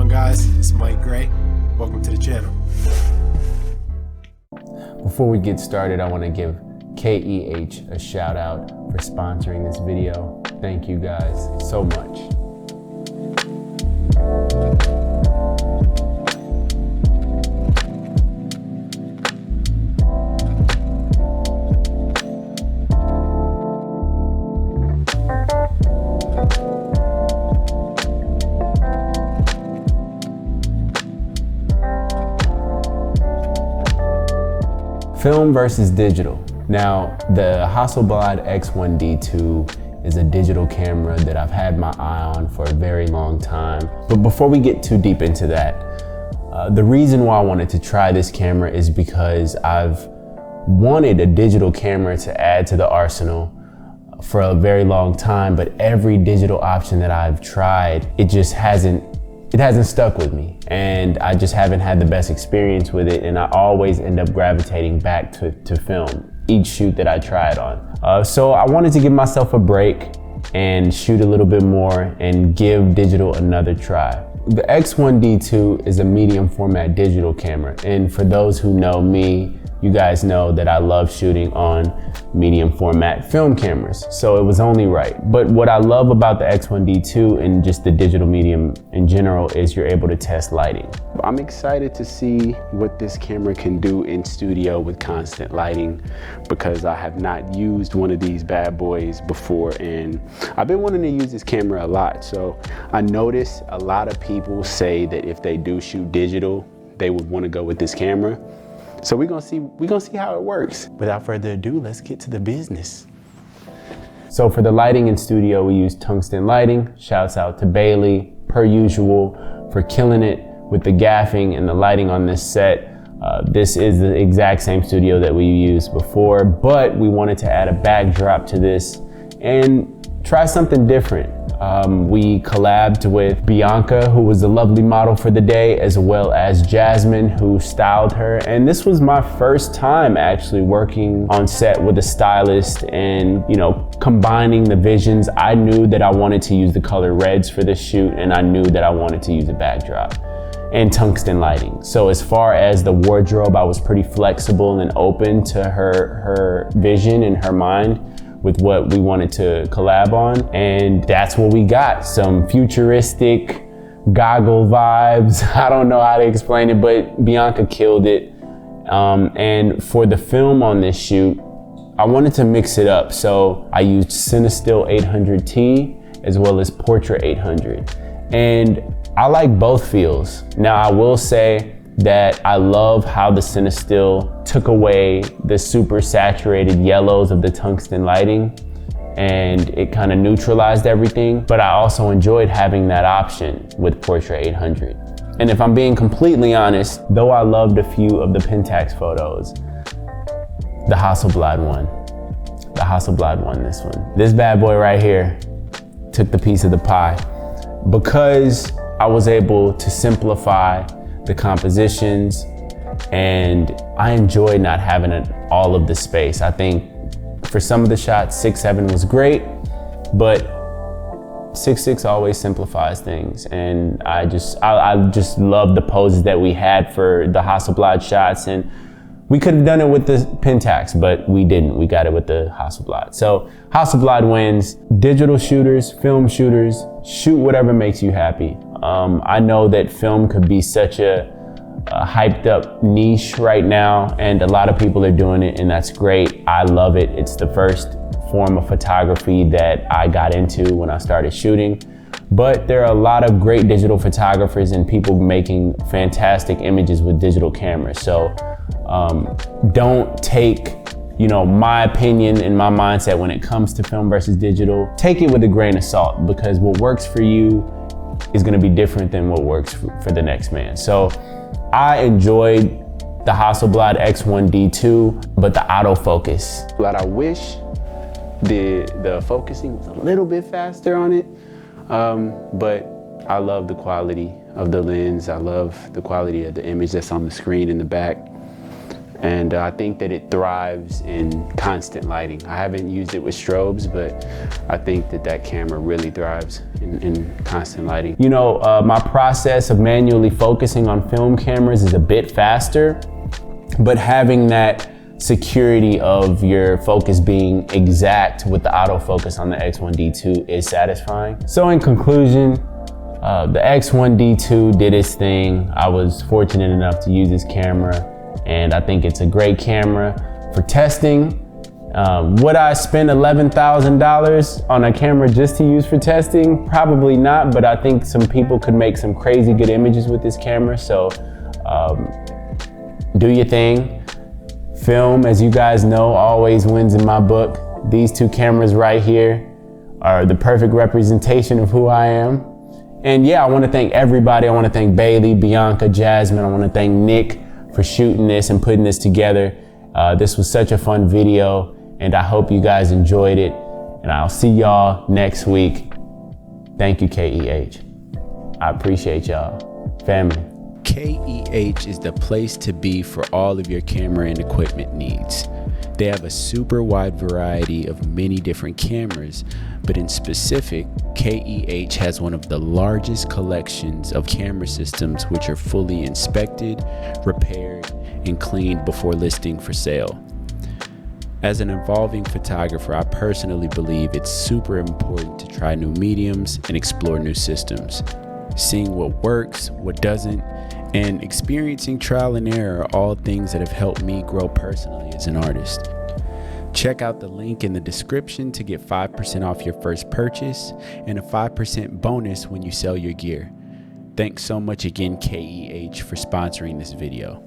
on, guys? It's Mike Gray. Welcome to the channel. Before we get started, I want to give KEH a shout out for sponsoring this video. Thank you guys so much. Film versus digital. Now, the Hasselblad X1DII is a digital camera that I've had my eye on for a very long time. But before we get too deep into that, the reason why I wanted to try this camera is because I've wanted a digital camera to add to the arsenal for a very long time, but every digital option that I've tried, it hasn't stuck with me, and I just haven't had the best experience with it, and I always end up gravitating back to film each shoot that I try it on. So I wanted to give myself a break and shoot a little bit more and give digital another try. The X1DII is a medium format digital camera, and for those who know me, you guys know that I love shooting on medium format film cameras, so it was only right. But what I love about the X1DII and just the digital medium in general is you're able to test lighting. I'm excited to see what this camera can do in studio with constant lighting, because I have not used one of these bad boys before, and I've been wanting to use this camera a lot. So I notice a lot of people say that if they do shoot digital, they would want to go with this camera. So we're gonna see how it works. Without further ado, let's get to the business. So for the lighting in studio, we use tungsten lighting. Shouts out to Bailey, per usual, for killing it with the gaffing and the lighting on this set. This is the exact same studio that we used before, but we wanted to add a backdrop to this and try something different. We collabed with Bianca, who was the lovely model for the day, as well as Jasmine, who styled her. And this was my first time actually working on set with a stylist and, combining the visions. I knew that I wanted to use the color reds for this shoot, and I knew that I wanted to use a backdrop and tungsten lighting. So as far as the wardrobe, I was pretty flexible and open to her vision and her mind with what we wanted to collab on, and that's what we got. Some futuristic goggle vibes. I don't know how to explain it, but Bianca killed it. And for the film on this shoot, I wanted to mix it up. So I used CineStill 800T as well as Portra 800. And I like both feels. Now I will say that I love how the CineStill took away the super saturated yellows of the tungsten lighting, and it kind of neutralized everything. But I also enjoyed having that option with Portra 800. And if I'm being completely honest, though I loved a few of the Pentax photos, the Hasselblad won this one. This bad boy right here took the piece of the pie, because I was able to simplify the compositions, and I enjoyed not having all of the space. I think for some of the shots, 6.7 was great, but 6.6 always simplifies things. And I just love the poses that we had for the Hasselblad shots, and we could have done it with the Pentax, but we didn't. We got it with the Hasselblad. So Hasselblad wins. Digital shooters, film shooters, shoot whatever makes you happy. I know that film could be such a hyped up niche right now, and a lot of people are doing it, and that's great. I love it. It's the first form of photography that I got into when I started shooting. But there are a lot of great digital photographers and people making fantastic images with digital cameras. So don't take my opinion and my mindset when it comes to film versus digital. Take it with a grain of salt, because what works for you is going to be different than what works for the next man. So I enjoyed the Hasselblad X1DII, but the autofocus. But I wish the focusing was a little bit faster on it, but I love the quality of the lens. I love the quality of the image that's on the screen in the back. and I think that it thrives in constant lighting. I haven't used it with strobes, but I think that that camera really thrives in constant lighting. You know, my process of manually focusing on film cameras is a bit faster, but having that security of your focus being exact with the autofocus on the X1DII is satisfying. So in conclusion, the X1DII did its thing. I was fortunate enough to use this camera, and I think it's a great camera for testing. Would I spend $11,000 on a camera just to use for testing? Probably not, but I think some people could make some crazy good images with this camera. So do your thing. Film, as you guys know, always wins in my book. These two cameras right here are the perfect representation of who I am. And yeah, I want to thank everybody. I want to thank Bailey, Bianca, Jasmine. I want to thank Nick for shooting this and putting this together. This was such a fun video, and I hope you guys enjoyed it. And I'll see y'all next week. Thank you, KEH. I appreciate y'all. Family. KEH is the place to be for all of your camera and equipment needs. They have a super wide variety of many different cameras, but in specific, KEH has one of the largest collections of camera systems which are fully inspected, repaired, and cleaned before listing for sale. As an evolving photographer, I personally believe it's super important to try new mediums and explore new systems. Seeing what works, what doesn't, and experiencing trial and error are all things that have helped me grow personally as an artist. Check out the link in the description to get 5% off your first purchase and a 5% bonus when you sell your gear. Thanks so much again, KEH, for sponsoring this video.